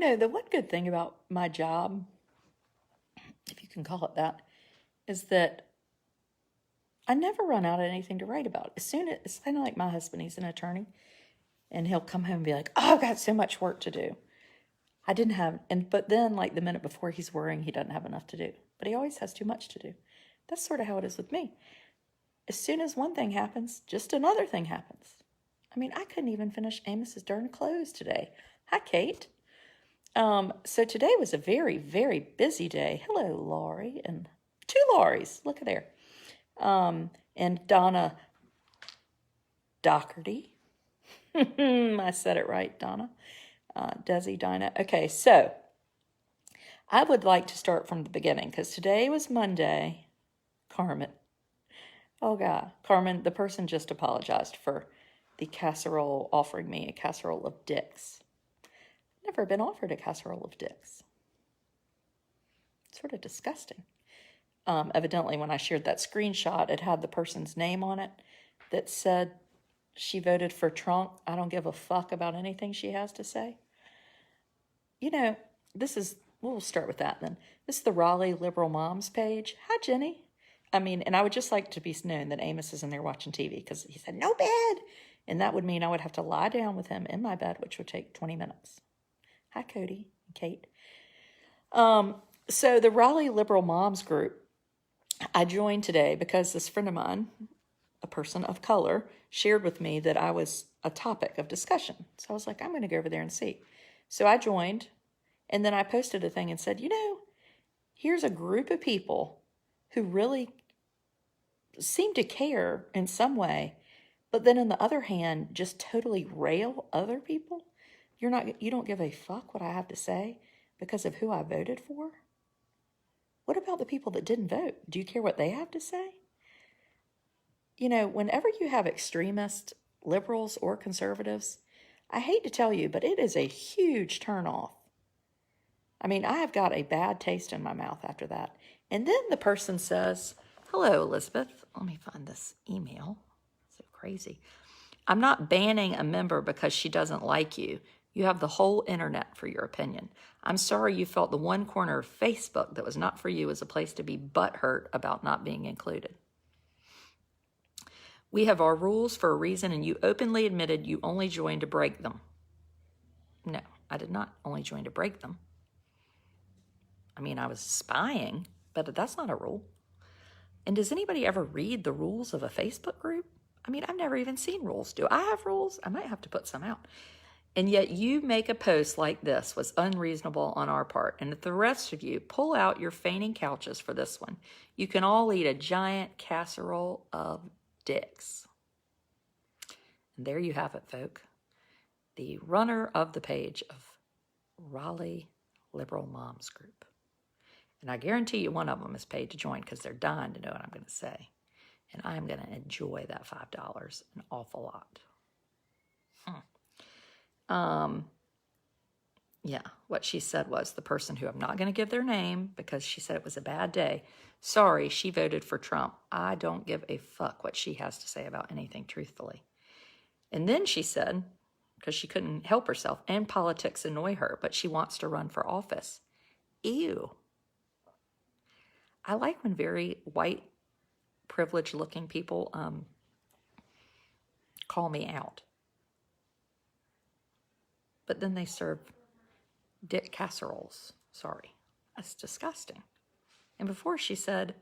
The one good thing about my job, if you can call it that, is that I never run out of anything to write about. It's kind of like my husband, he's an attorney, and he'll come home and be like, "Oh, I've got so much work to do." I didn't have, but then like the minute before he's worrying he doesn't have enough to do, but he always has too much to do. That's sort of how it is with me. As soon as one thing happens, just another thing happens. I mean, I couldn't even finish Amos's darn clothes today. Hi, Kate. So today was a very, very busy day. Hello, Laurie, and two Lauries. Look at there. And Donna Doherty. I said it right, Donna. Desi, Dinah. Okay, so I would like to start from the beginning because today was Monday. Carmen. Oh, God. Carmen, the person just apologized for the casserole, offering me a casserole of dicks. Never been offered a casserole of dicks. Sort of disgusting. Evidently, when I shared that screenshot, it had the person's name on it that said she voted for Trump. I don't give a fuck about anything she has to say. We'll start with that then. This is the Raleigh Liberal Moms page. Hi, Jenny. And I would just like to be known that Amos is in there watching TV because he said, no bed. And that would mean I would have to lie down with him in my bed, which would take 20 minutes. Hi, Cody and Kate. So the Raleigh Liberal Moms group, I joined today because this friend of mine, a person of color, shared with me that I was a topic of discussion. So I was like, I'm going to go over there and see. So I joined, and then I posted a thing and said, here's a group of people who really seem to care in some way, but then on the other hand, just totally rail other people. You don't give a fuck what I have to say because of who I voted for? What about the people that didn't vote? Do you care what they have to say? Whenever you have extremist liberals or conservatives, I hate to tell you, but it is a huge turnoff. I have got a bad taste in my mouth after that. And then the person says, hello, Elizabeth. Let me find this email. So crazy. I'm not banning a member because she doesn't like you. You have the whole internet for your opinion. I'm sorry you felt the one corner of Facebook that was not for you as a place to be butthurt about not being included. We have our rules for a reason, and you openly admitted you only joined to break them. No, I did not only join to break them. I was spying, but that's not a rule. And does anybody ever read the rules of a Facebook group? I've never even seen rules. Do I have rules? I might have to put some out. And yet you make a post like this was unreasonable on our part. And if the rest of you pull out your fainting couches for this one, you can all eat a giant casserole of dicks. And there you have it, folk. The runner of the page of Raleigh Liberal Moms Group. And I guarantee you one of them is paid to join because they're dying to know what I'm going to say. And I'm going to enjoy that $5 an awful lot. Yeah, what she said was the person who I'm not going to give their name because she said it was a bad day. Sorry, she voted for Trump. I don't give a fuck what she has to say about anything, truthfully. And then she said, because she couldn't help herself, and politics annoy her, but she wants to run for office. Ew. I like when very white, privileged-looking people call me out. But then they serve dick casseroles. Sorry. That's disgusting. And before she said,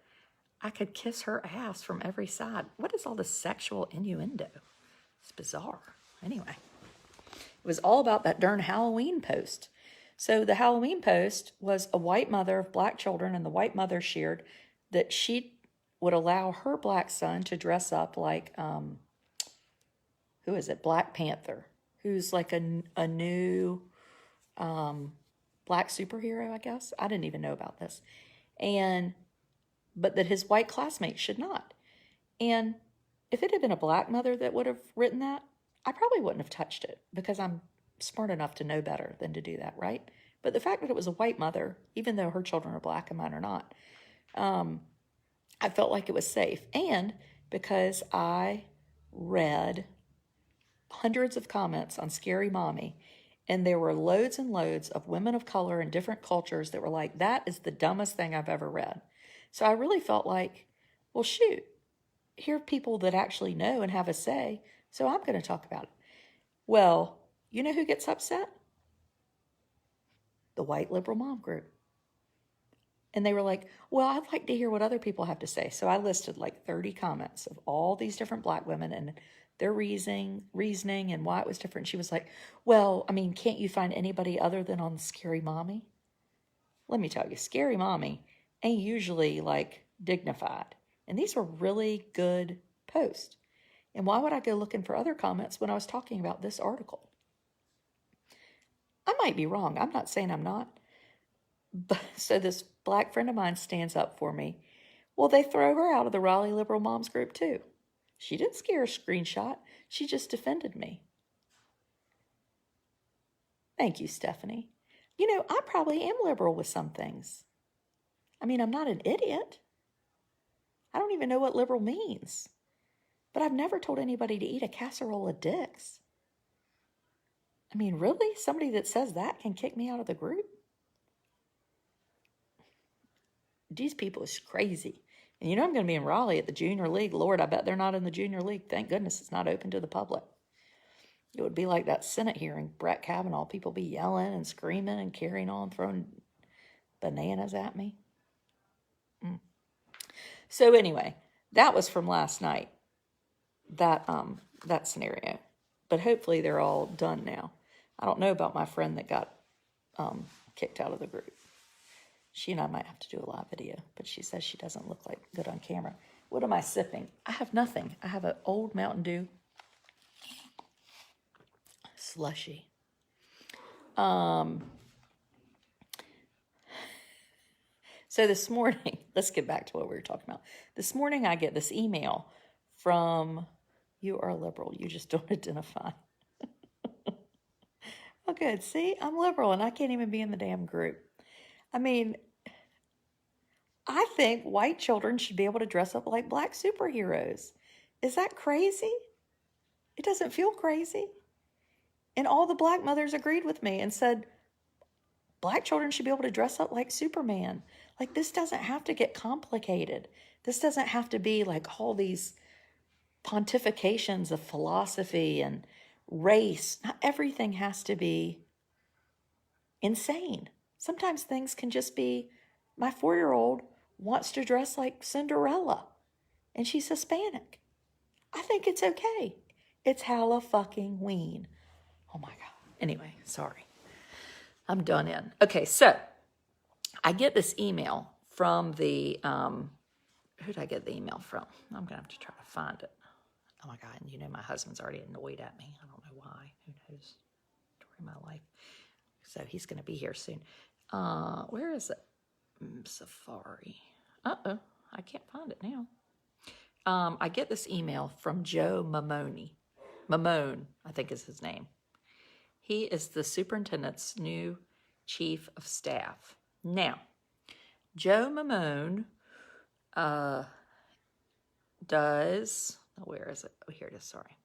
I could kiss her ass from every side. What is all this sexual innuendo? It's bizarre. Anyway, it was all about that darn Halloween post. So the Halloween post was a white mother of black children, and the white mother shared that she would allow her black son to dress up like, Black Panther, who's like a new black superhero, I guess. I didn't even know about this. But that his white classmates should not. And if it had been a black mother that would have written that, I probably wouldn't have touched it because I'm smart enough to know better than to do that, right? But the fact that it was a white mother, even though her children are black and mine are not, I felt like it was safe. And because I read hundreds of comments on Scary Mommy, And there were loads and loads of women of color in different cultures that were like, that is the dumbest thing I've ever read. So I really felt like, well, shoot, here are people that actually know and have a say, so I'm going to talk about it. Well, you know who gets upset? The white liberal mom group. And they were like, well, I'd like to hear what other people have to say. So I listed like 30 comments of all these different black women and their reasoning and why it was different. She was like, well, I mean, can't you find anybody other than on Scary Mommy? Let me tell you, Scary Mommy ain't usually like dignified. And these were really good posts. And why would I go looking for other comments when I was talking about this article? I might be wrong. I'm not saying I'm not. But, so this black friend of mine stands up for me. Well, they throw her out of the Raleigh Liberal Moms group too. She didn't scare a screenshot. She just defended me. Thank you, Stephanie. You know, I probably am liberal with some things. I mean, I'm not an idiot. I don't even know what liberal means. But I've never told anybody to eat a casserole of dicks. I mean, really? Somebody that says that can kick me out of the group? These people is crazy. And you know I'm going to be in Raleigh at the Junior League. Lord, I bet they're not in the Junior League. Thank goodness it's not open to the public. It would be like that Senate hearing, Brett Kavanaugh. People be yelling and screaming and carrying on, throwing bananas at me. So anyway, that was from last night, that scenario. But hopefully they're all done now. I don't know about my friend that got kicked out of the group. She and I might have to do a live video, but she says she doesn't look like good on camera. What am I sipping? I have nothing. I have an old Mountain Dew slushy. So this morning, let's get back to what we were talking about. This morning I get this email from, you are liberal, you just don't identify. Oh good, see, I'm liberal and I can't even be in the damn group. I mean, I think white children should be able to dress up like black superheroes. Is that crazy? It doesn't feel crazy. And all the black mothers agreed with me and said, black children should be able to dress up like Superman. Like, this doesn't have to get complicated. This doesn't have to be like all these pontifications of philosophy and race. Not everything has to be insane. Sometimes things can just be, my 4-year-old wants to dress like Cinderella and she's Hispanic. I think it's okay. It's Halloween. Oh my God. Anyway, sorry. I'm done in. Okay, so I get this email from the, who did I get the email from? I'm going to have to try to find it. Oh my God, and you know my husband's already annoyed at me. I don't know why. Who knows? Story of my life. So he's going to be here soon. Where is it? Safari. Uh-oh, I can't find it now. I get this email from Joe Mamone. Mamone, I think is his name. He is the superintendent's new chief of staff. Now, Joe Mamone does, where is it? Oh, here it is, sorry.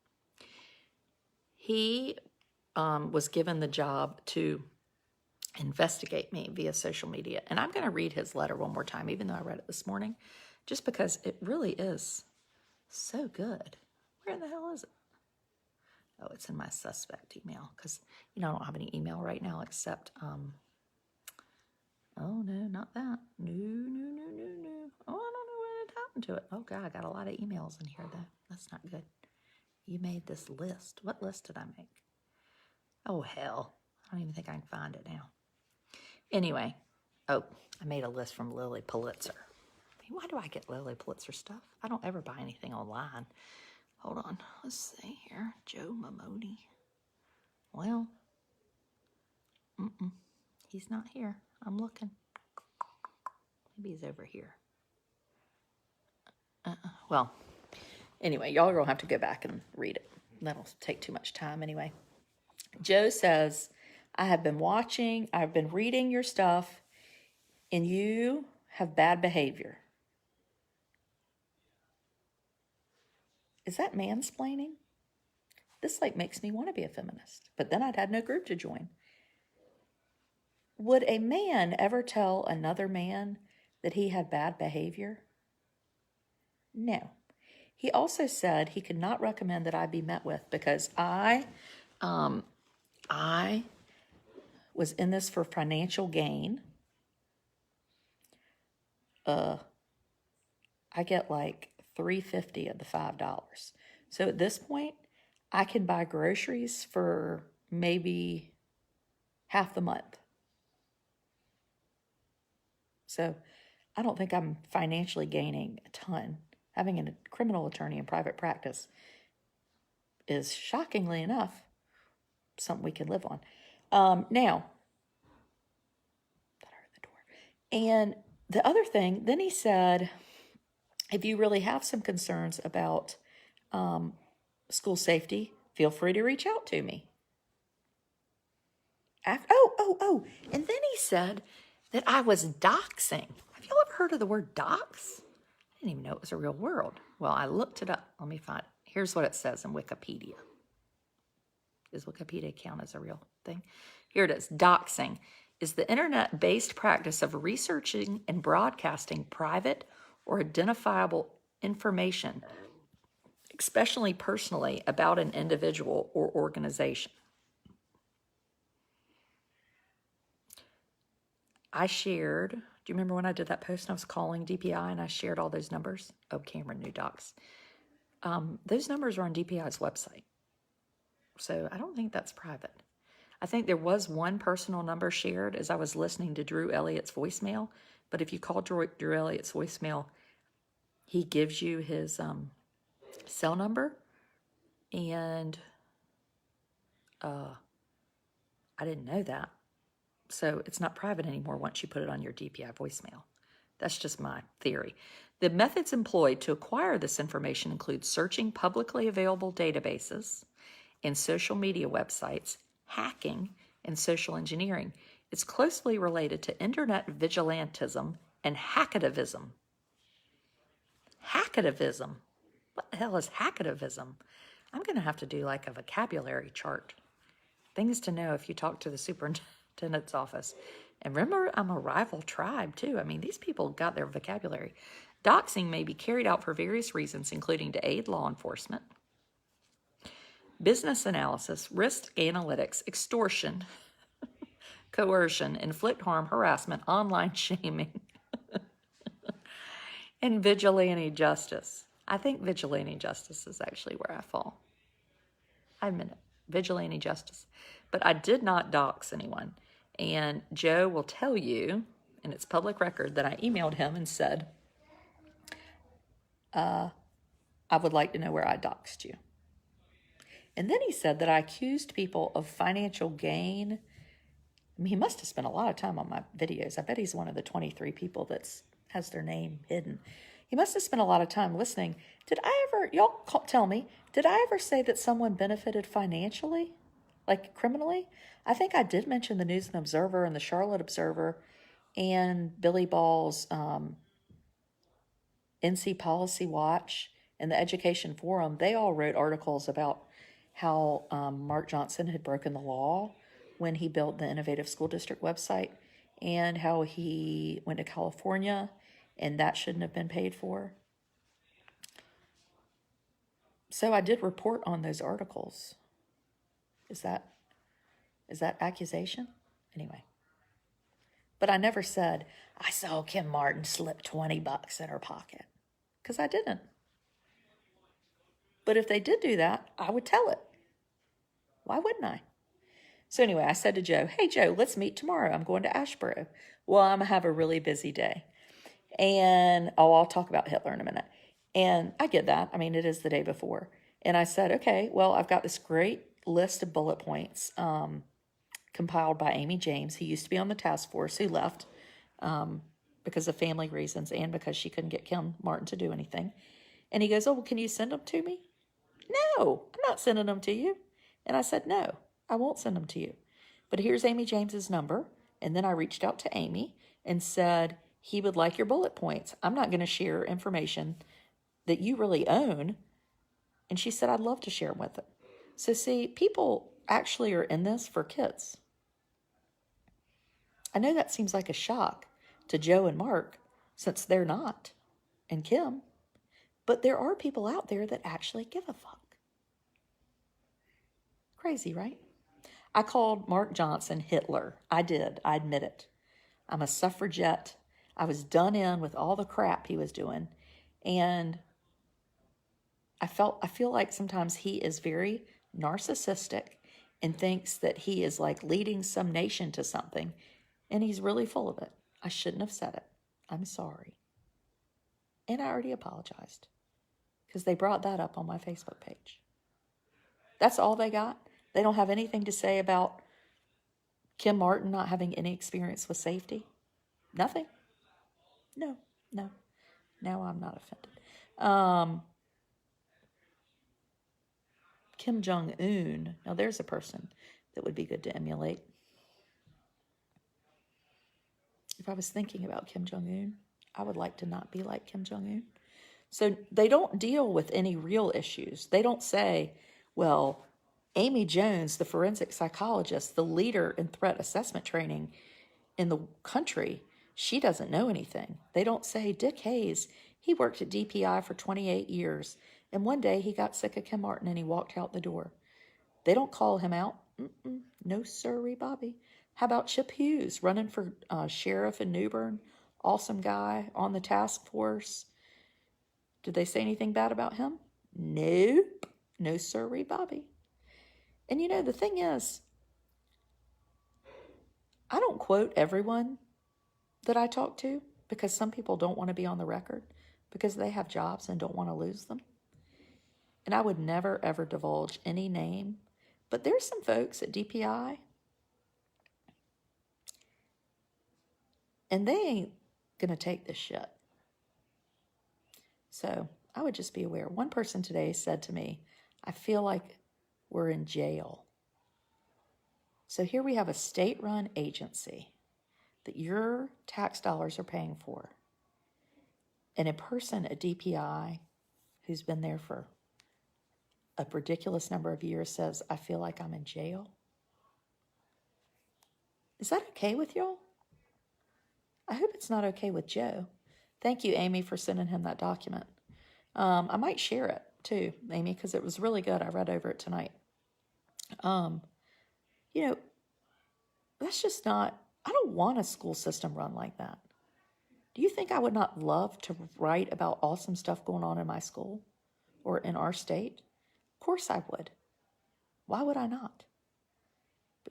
He was given the job to investigate me via social media. And I'm going to read his letter one more time, even though I read it this morning, just because it really is so good. Where in the hell is it? Oh, it's in my suspect email because, you know, I don't have any email right now except, oh, no, not that. No. Oh, I don't know what happened to it. Oh, God, I got a lot of emails in here, though. That's not good. You made this list. What list did I make? Oh, hell. I don't even think I can find it now. Anyway, oh, I made a list from Lily Pulitzer. I mean, why do I get Lily Pulitzer stuff? I don't ever buy anything online. Hold on. Let's see here. Joe Mamone. Well, he's not here. I'm looking. Maybe he's over here. Well, anyway, y'all are going to have to go back and read it. That'll take too much time anyway. Joe says, I have been watching, I've been reading your stuff, and you have bad behavior. Is that mansplaining? This like makes me want to be a feminist. But then I'd had no group to join. Would a man ever tell another man that he had bad behavior? No. He also said he could not recommend that I be met with because I was in this for financial gain. I get like $3.50 of the $5. So at this point, I can buy groceries for maybe half the month. So I don't think I'm financially gaining a ton. Having a criminal attorney in private practice is, shockingly enough, something we can live on. Now, thought I heard the door. And the other thing, then he said, if you really have some concerns about school safety, feel free to reach out to me. And then he said that I was doxing. Have y'all ever heard of the word dox? I didn't even know it was a real word. Well, I looked it up. Let me find it. Here's what it says in Wikipedia. Does Wikipedia count as a real thing? Here it is. Doxing is the internet-based practice of researching and broadcasting private or identifiable information, especially personally, about an individual or organization. I shared, do you remember when I did that post and I was calling DPI and I shared all those numbers? Oh, Cameron knew docs. Those numbers are on DPI's website. So I don't think that's private. I think there was one personal number shared as I was listening to Drew Elliott's voicemail. But if you call Drew Elliott's voicemail, he gives you his cell number. And I didn't know that. So it's not private anymore once you put it on your DPI voicemail. That's just my theory. The methods employed to acquire this information include searching publicly available databases and social media websites, hacking, and social engineering. It's closely related to internet vigilantism and hackativism. Hackativism? What the hell is hackativism? I'm going to have to do like a vocabulary chart. Things to know if you talk to the superintendent's office. And remember, I'm a rival tribe too. I mean, these people got their vocabulary. Doxing may be carried out for various reasons, including to aid law enforcement, business analysis, risk analytics, extortion, coercion, inflict harm, harassment, online shaming, and vigilante justice. I think vigilante justice is actually where I fall. I admit it. Vigilante justice. But I did not dox anyone. And Joe will tell you, and it's public record, that I emailed him and said, I would like to know where I doxed you. And then he said that I accused people of financial gain. I mean, he must have spent a lot of time on my videos. I bet he's one of the 23 people that has their name hidden. He must have spent a lot of time listening. Did I ever, y'all tell me, did I ever say that someone benefited financially, like criminally? I think I did mention the News and Observer and the Charlotte Observer and Billy Ball's NC Policy Watch and the Education Forum. They all wrote articles about how Mark Johnson had broken the law when he built the Innovative School District website, and how he went to California and that shouldn't have been paid for. So I did report on those articles. Is that accusation? Anyway. But I never said, I saw Kim Martin slip $20 in her pocket. Because I didn't. But if they did do that, I would tell it. Why wouldn't I? So anyway, I said to Joe, hey, Joe, let's meet tomorrow. I'm going to Asheboro. Well, I'm going to have a really busy day. And, I'll talk about Hitler in a minute. And I get that. I mean, it is the day before. And I said, okay, well, I've got this great list of bullet points compiled by Amy James, who used to be on the task force, who left because of family reasons and because she couldn't get Kim Martin to do anything. And he goes, oh, well, can you send them to me? No, I'm not sending them to you. And I said, no, I won't send them to you. But here's Amy James's number. And then I reached out to Amy and said, he would like your bullet points. I'm not going to share information that you really own. And she said, I'd love to share them with him. So see, people actually are in this for kids. I know that seems like a shock to Joe and Mark, since they're not, and Kim, but there are people out there that actually give a fuck. Crazy, right? I called Mark Johnson Hitler. I did. I admit it. I'm a suffragette. I was done in with all the crap he was doing. And I feel like sometimes he is very narcissistic and thinks that he is like leading some nation to something. And he's really full of it. I shouldn't have said it. I'm sorry. And I already apologized because they brought that up on my Facebook page. That's all they got. They don't have anything to say about Kim Martin not having any experience with safety. Nothing. No. Now I'm not offended. Kim Jong-un. Now there's a person that would be good to emulate. If I was thinking about Kim Jong-un, I would like to not be like Kim Jong-un. So they don't deal with any real issues. They don't say, well, Amy Jones, the forensic psychologist, the leader in threat assessment training in the country, she doesn't know anything. They don't say, Dick Hayes, he worked at DPI for 28 years, and one day he got sick of Kim Martin and he walked out the door. They don't call him out. No sirree, Bobby. How about Chip Hughes, running for sheriff in New Bern? Awesome guy on the task force. Did they say anything bad about him? Nope. No sirree, Bobby. And the thing is, I don't quote everyone that I talk to because some people don't want to be on the record because they have jobs and don't want to lose them. And I would never, ever divulge any name. But there's some folks at DPI, and they ain't going to take this shit. So I would just be aware. One person today said to me, I feel like we're in jail. So here we have a state-run agency that your tax dollars are paying for. And a person at DPI who's been there for a ridiculous number of years says, I feel like I'm in jail. Is that okay with y'all? I hope it's not okay with Joe. Thank you, Amy, for sending him that document. I might share it too, Amy, because it was really good. I read over it tonight. That's just not, I don't want a school system run like that. Do you think I would not love to write about awesome stuff going on in my school or in our state? Of course I would. Why would I not?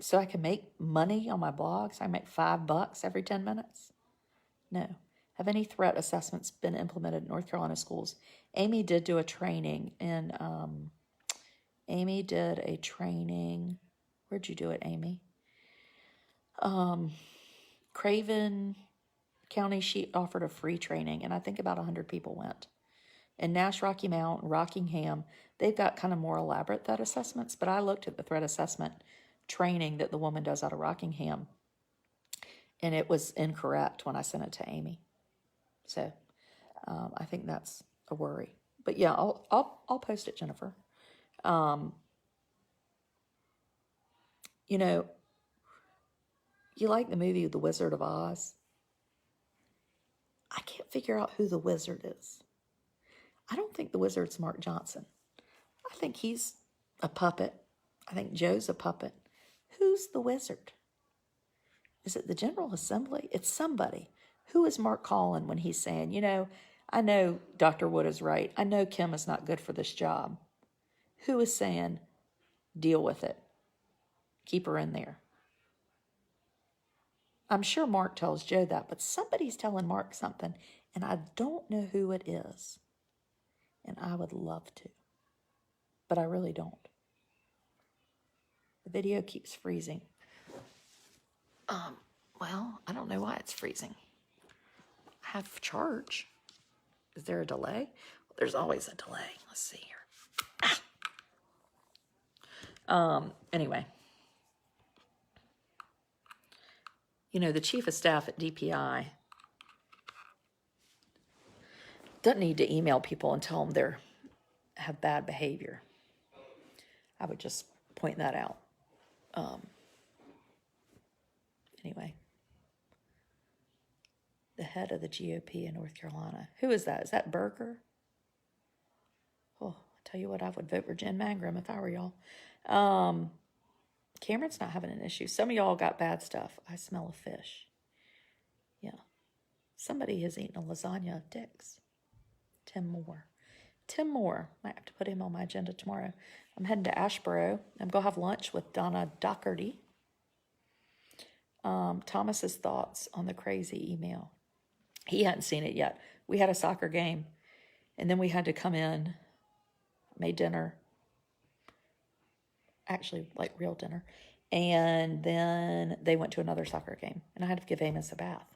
So I can make money on my blogs. I make $5 every 10 minutes. No. Have any threat assessments been implemented in North Carolina schools? Amy did do a training where'd you do it, Amy? Craven County, she offered a free training, and I think about 100 people went. In Nash, Rocky Mount, Rockingham, they've got kind of more elaborate threat assessments, but I looked at the threat assessment training that the woman does out of Rockingham, and it was incorrect when I sent it to Amy. So I think that's a worry. But yeah, I'll post it, Jennifer. You like the movie The Wizard of Oz? I can't figure out who the wizard is. I don't think the wizard's Mark Johnson. I think he's a puppet. I think Joe's a puppet. Who's the wizard? Is it the General Assembly? It's somebody. Who is Mark calling when he's saying, I know Dr. Wood is right. I know Kim is not good for this job. Who is saying, deal with it. Keep her in there. I'm sure Mark tells Joe that, but somebody's telling Mark something, and I don't know who it is. And I would love to, but I really don't. The video keeps freezing. Well, I don't know why it's freezing. I have charge. Is there a delay? Well, there's always a delay. Let's see here. Anyway. The chief of staff at DPI doesn't need to email people and tell them they have bad behavior. I would just point that out. Anyway, the head of the GOP in North Carolina. Who is that? Is that Berger? Oh, I tell you what, I would vote for Jen Mangrum if I were y'all. Cameron's not having an issue. Some of y'all got bad stuff. I smell a fish. Yeah. Somebody has eaten a lasagna of Dick's. Tim Moore. Tim Moore. Might have to put him on my agenda tomorrow. I'm heading to Asheboro. I'm going to have lunch with Donna Doherty. Thomas's thoughts on the crazy email. He hadn't seen it yet. We had a soccer game, and then we had to come in, made dinner, actually like real dinner, and then they went to another soccer game, and I had to give Amos a bath.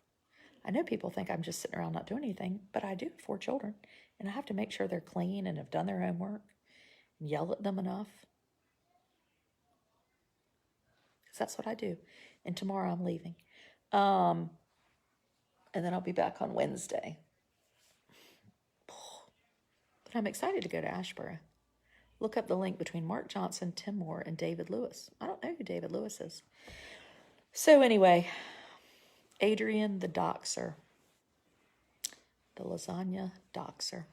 I know people think I'm just sitting around not doing anything, but I do have 4 children, and I have to make sure they're clean and have done their homework and yell at them enough. Because that's what I do. And tomorrow I'm leaving. And then I'll be back on Wednesday. But I'm excited to go to Asheboro. Look up the link between Mark Johnson, Tim Moore, and David Lewis. I don't know who David Lewis is. So anyway, Adrian the Doxer. The lasagna doxer.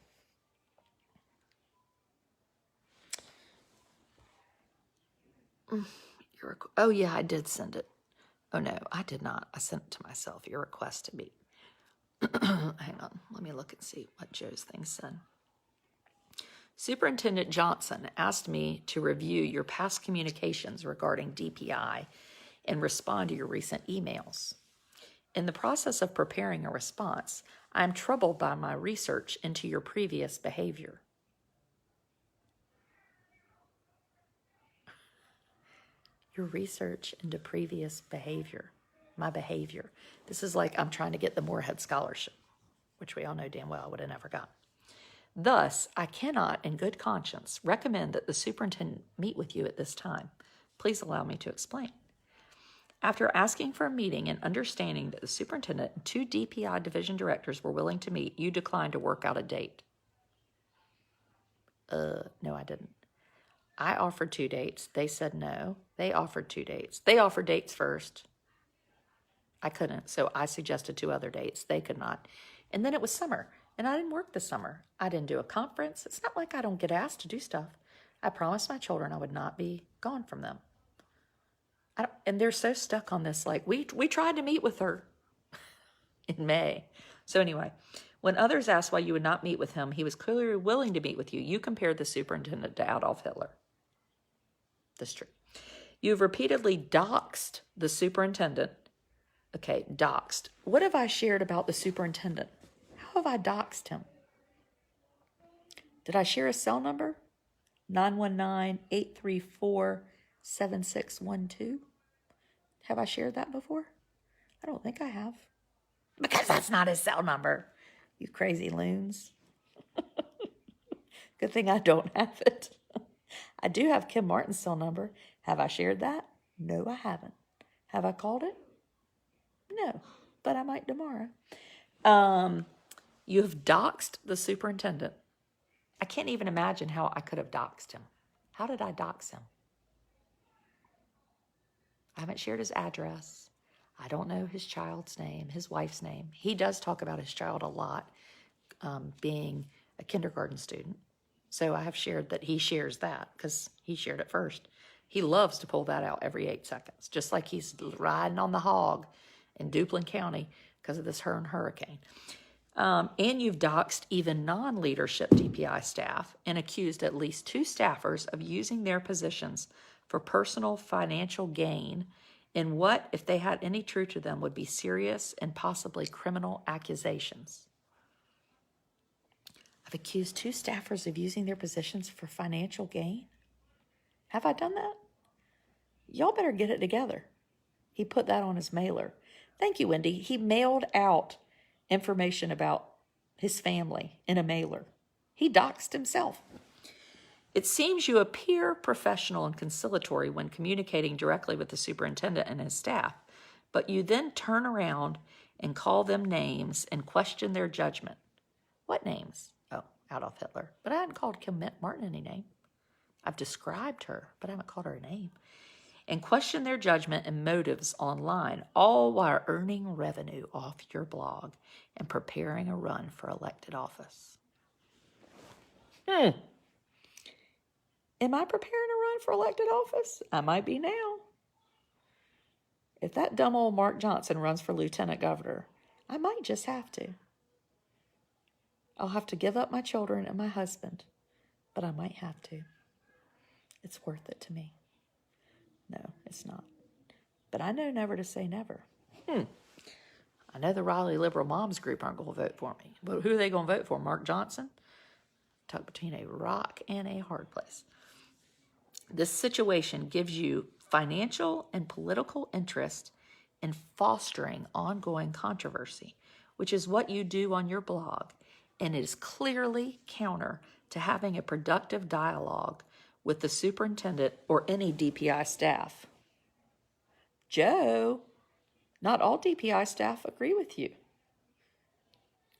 Oh, yeah, I did send it. Oh, no, I did not. I sent it to myself. Your request to meet. Hang on. Let me look and see what Joe's thing said. Superintendent Johnson asked me to review your past communications regarding DPI and respond to your recent emails. In the process of preparing a response, I am troubled by my research into your previous behavior. Your research into previous behavior. My behavior. This is like I'm trying to get the Moorhead Scholarship, which we all know damn well I would have never got. Thus, I cannot, in good conscience, recommend that the superintendent meet with you at this time. Please allow me to explain. After asking for a meeting and understanding that the superintendent and 2 DPI division directors were willing to meet, you declined to work out a date. No, I didn't. I offered 2 dates. They said no. They offered 2 dates. They offered dates first. I couldn't, so I suggested 2 other dates. They could not. And then it was summer, and I didn't work this summer. I didn't do a conference. It's not like I don't get asked to do stuff. I promised my children I would not be gone from them. And they're so stuck on this, like, we tried to meet with her in May. So anyway, when others asked why you would not meet with him, he was clearly willing to meet with you. You compared the superintendent to Adolf Hitler. That's true. You've repeatedly doxed the superintendent. Okay, doxed. What have I shared about the superintendent? How have I doxed him? Did I share a cell number? 919-834-7612. Have I shared that before? I don't think I have. Because that's not his cell number, you crazy loons. Good thing I don't have it. I do have Kim Martin's cell number. Have I shared that? No, I haven't. Have I called it? No, but I might tomorrow. You have doxed the superintendent. I can't even imagine how I could have doxed him. How did I dox him? I haven't shared his address. I don't know his child's name, his wife's name. He does talk about his child a lot, being a kindergarten student. So I have shared that he shares that because he shared it first. He loves to pull that out every 8 seconds, just like he's riding on the hog in Duplin County because of this hurricane. And you've doxed even non-leadership DPI staff and accused at least 2 staffers of using their positions for personal financial gain in what, if they had any truth to them, would be serious and possibly criminal accusations. I've accused 2 staffers of using their positions for financial gain. Have I done that? Y'all better get it together. He put that on his mailer. Thank you, Wendy. He mailed out information about his family in a mailer. He doxed himself. It seems you appear professional and conciliatory when communicating directly with the superintendent and his staff, but you then turn around and call them names and question their judgment. What names? Oh, Adolf Hitler. But I hadn't called Kim Martin any name. I've described her, but I haven't called her a name. And question their judgment and motives online, all while earning revenue off your blog and preparing a run for elected office. Am I preparing a run for elected office? I might be now. If that dumb old Mark Johnson runs for lieutenant governor, I might just have to. I'll have to give up my children and my husband, but I might have to. It's worth it to me. No, it's not. But I know never to say never. I know the Raleigh Liberal Moms Group aren't going to vote for me. But who are they going to vote for? Mark Johnson? Tucked between a rock and a hard place. This situation gives you financial and political interest in fostering ongoing controversy, which is what you do on your blog, and it is clearly counter to having a productive dialogue with the superintendent or any DPI staff. Joe, not all DPI staff agree with you.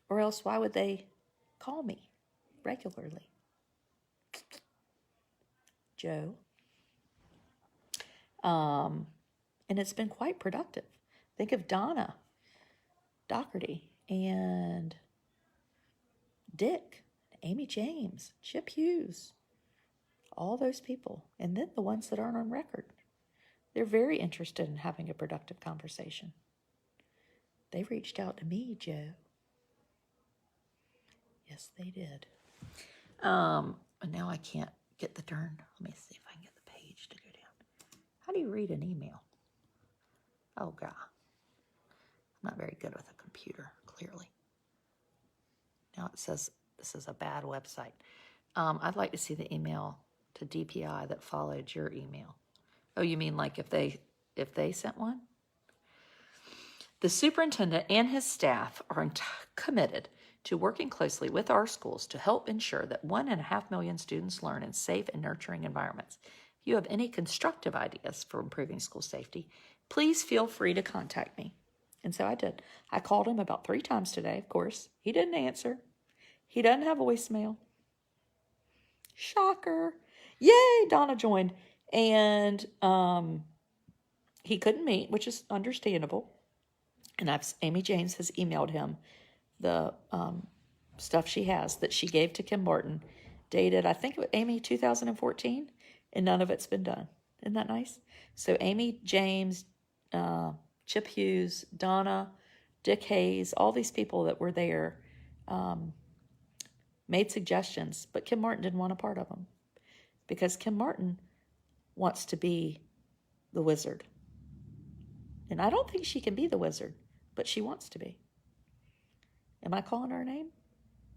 Or else why would they call me regularly? Joe. And it's been quite productive. Think of Donna Doherty and Dick, Amy James, Chip Hughes, all those people, and then the ones that aren't on record. They're very interested in having a productive conversation. They reached out to me, Joe. Yes, they did. And now I can't get the darn. Let me see if I can get the page to go down. How do you read an email? Oh, God. I'm not very good with a computer, clearly. Now it says this is a bad website. I'd like to see the email to DPI that followed your email. Oh, you mean like if they sent one? The superintendent and his staff are committed to working closely with our schools to help ensure that 1.5 million students learn in safe and nurturing environments. If you have any constructive ideas for improving school safety, please feel free to contact me. And so I did. I called him about 3 times today, of course. He didn't answer. He doesn't have voicemail. Shocker. Yay, Donna joined. And he couldn't meet, which is understandable. And Amy James has emailed him the stuff she has that she gave to Kim Martin, dated, I think it was Amy 2014, and none of it's been done. Isn't that nice? So Amy James, Chip Hughes, Donna, Dick Hayes, all these people that were there made suggestions, but Kim Martin didn't want a part of them because Kim Martin wants to be the wizard. And I don't think she can be the wizard, but she wants to be. Am I calling her a name?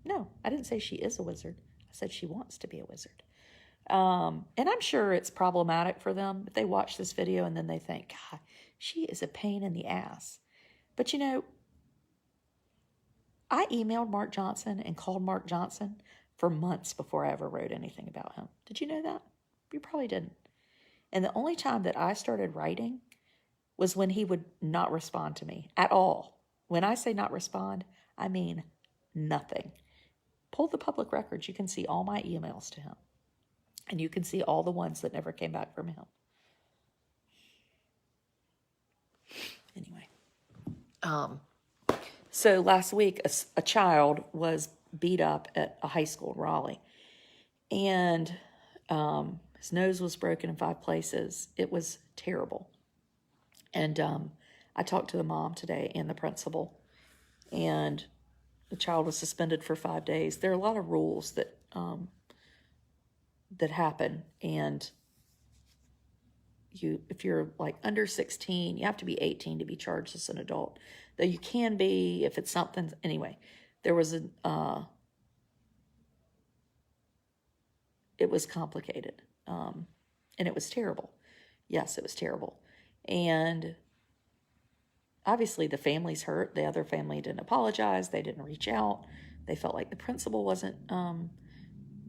No, I didn't say she is a wizard. I said she wants to be a wizard. And I'm sure it's problematic for them if they watch this video and then they think, God, she is a pain in the ass. But you know, I emailed Mark Johnson and called Mark Johnson for months before I ever wrote anything about him. Did you know that? You probably didn't. And the only time that I started writing was when he would not respond to me at all. When I say not respond, I mean nothing. Pull the public records. You can see all my emails to him. And you can see all the ones that never came back from him. Anyway. So last week, a child was beat up at a high school in Raleigh. And his nose was broken in 5 places. It was terrible. And I talked to the mom today and the principal. And the child was suspended for 5 days. There are a lot of rules that that happen. And if you're like under 16, you have to be 18 to be charged as an adult. Though you can be if it's something. Anyway, there was it was complicated. And it was terrible. Yes, it was terrible. And obviously the family's hurt. The other family didn't apologize. They didn't reach out. They felt like the principal wasn't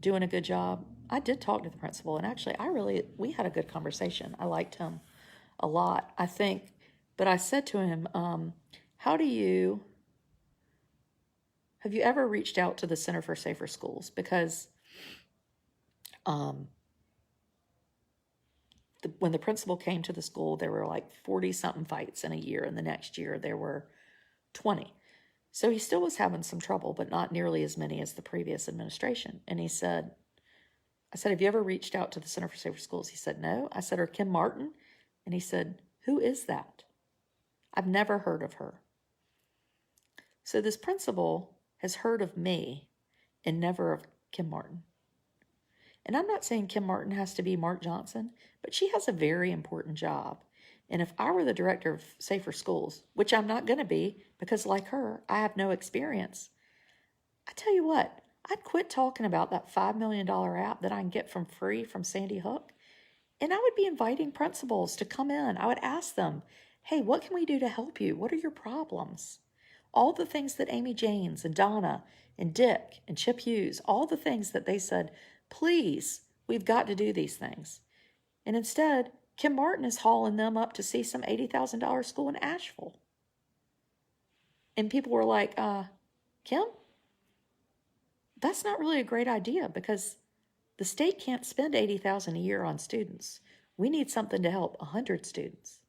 doing a good job. I did talk to the principal, and actually we had a good conversation. I liked him a lot, I think. But I said to him, have you ever reached out to the Center for Safer Schools? Because when the principal came to the school, there were like 40-something fights in a year, and the next year there were 20. So he still was having some trouble, but not nearly as many as the previous administration. And I said, have you ever reached out to the Center for Safer Schools? He said, no. I said, or Kim Martin? And he said, who is that? I've never heard of her. So this principal has heard of me and never of Kim Martin. And I'm not saying Kim Martin has to be Mark Johnson, but she has a very important job. And if I were the director of Safer Schools, which I'm not going to be because like her, I have no experience, I tell you what, I'd quit talking about that $5 million app that I can get from free from Sandy Hook. And I would be inviting principals to come in. I would ask them, hey, what can we do to help you? What are your problems? All the things that Amy Janes and Donna and Dick and Chip Hughes, all the things that they said, please, we've got to do these things. And instead, Kim Martin is hauling them up to see some $80,000 school in Asheville. And people were like, Kim, that's not really a great idea because the state can't spend $80,000 a year on students. We need something to help 100 students.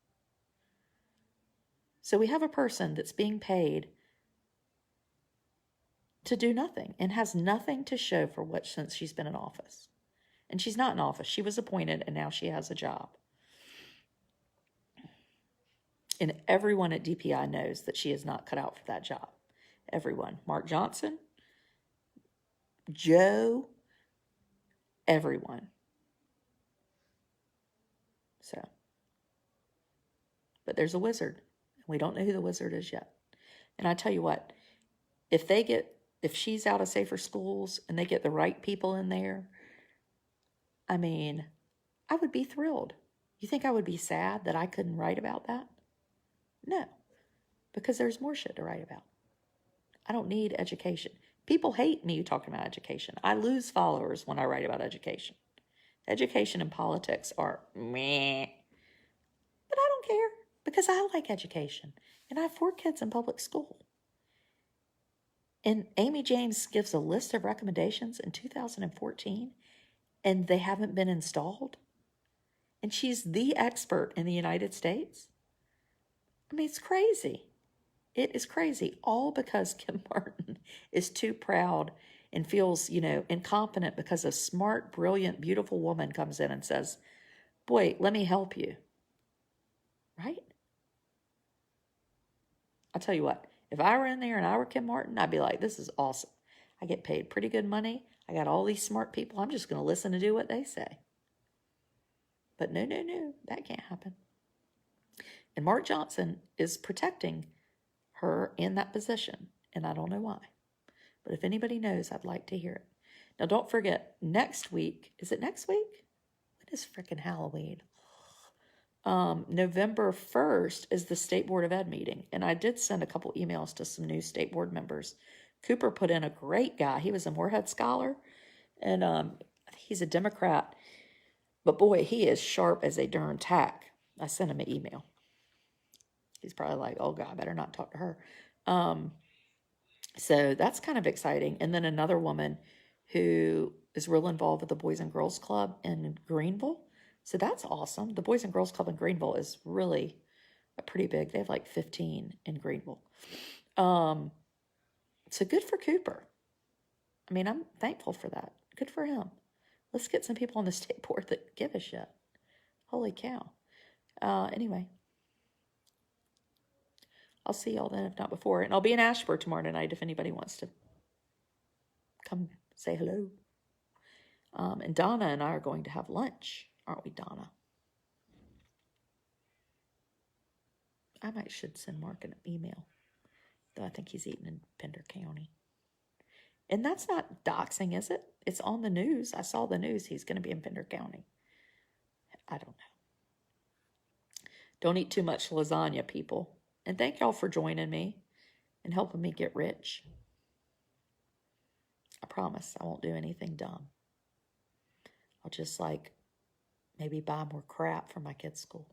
So we have a person that's being paid to do nothing and has nothing to show for what since she's been in office. And she's not in office. She was appointed and now she has a job. And everyone at DPI knows that she is not cut out for that job. Everyone. Mark Johnson, Joe, everyone. So, but there's a wizard. We don't know who the wizard is yet. And I tell you what, if she's out of Safer Schools and they get the right people in there, I mean, I would be thrilled. You think I would be sad that I couldn't write about that? No, because there's more shit to write about. I don't need education. People hate me talking about education. I lose followers when I write about education. Education and politics are meh. But I don't care because I like education. And I have 4 kids in public school. And Amy James gives a list of recommendations in 2014, and they haven't been installed. And she's the expert in the United States. I mean, it's crazy. It is crazy. All because Kim Martin is too proud and feels, incompetent because a smart, brilliant, beautiful woman comes in and says, boy, let me help you. Right? I'll tell you what, if I were in there and I were Kim Martin, I'd be like, this is awesome. I get paid pretty good money. I got all these smart people. I'm just going to listen and do what they say. But no, that can't happen. And Mark Johnson is protecting her in that position, and I don't know why. But if anybody knows, I'd like to hear it. Now, don't forget, next week, is it next week? When is frickin' Halloween? November 1st is the State Board of Ed meeting, and I did send a couple emails to some new state board members. Cooper put in a great guy. He was a Moorhead scholar, and he's a Democrat, but boy, he is sharp as a darn tack. I sent him an email. He's probably like, oh God, I better not talk to her. So that's kind of exciting. And then another woman who is real involved with the Boys and Girls Club in Greenville. So that's awesome. The Boys and Girls Club in Greenville is really pretty big. They have like 15 in Greenville. So good for Cooper. I mean, I'm thankful for that. Good for him. Let's get some people on the state board that give a shit. Holy cow. Anyway. I'll see y'all then, if not before. And I'll be in Ashburn tomorrow night if anybody wants to come say hello. And Donna and I are going to have lunch. Aren't we, Donna? should send Mark an email. Though I think he's eating in Pender County. And that's not doxing, is it? It's on the news. I saw the news. He's going to be in Pender County. I don't know. Don't eat too much lasagna, people. And thank y'all for joining me and helping me get rich. I promise I won't do anything dumb. I'll just maybe buy more crap for my kids' school.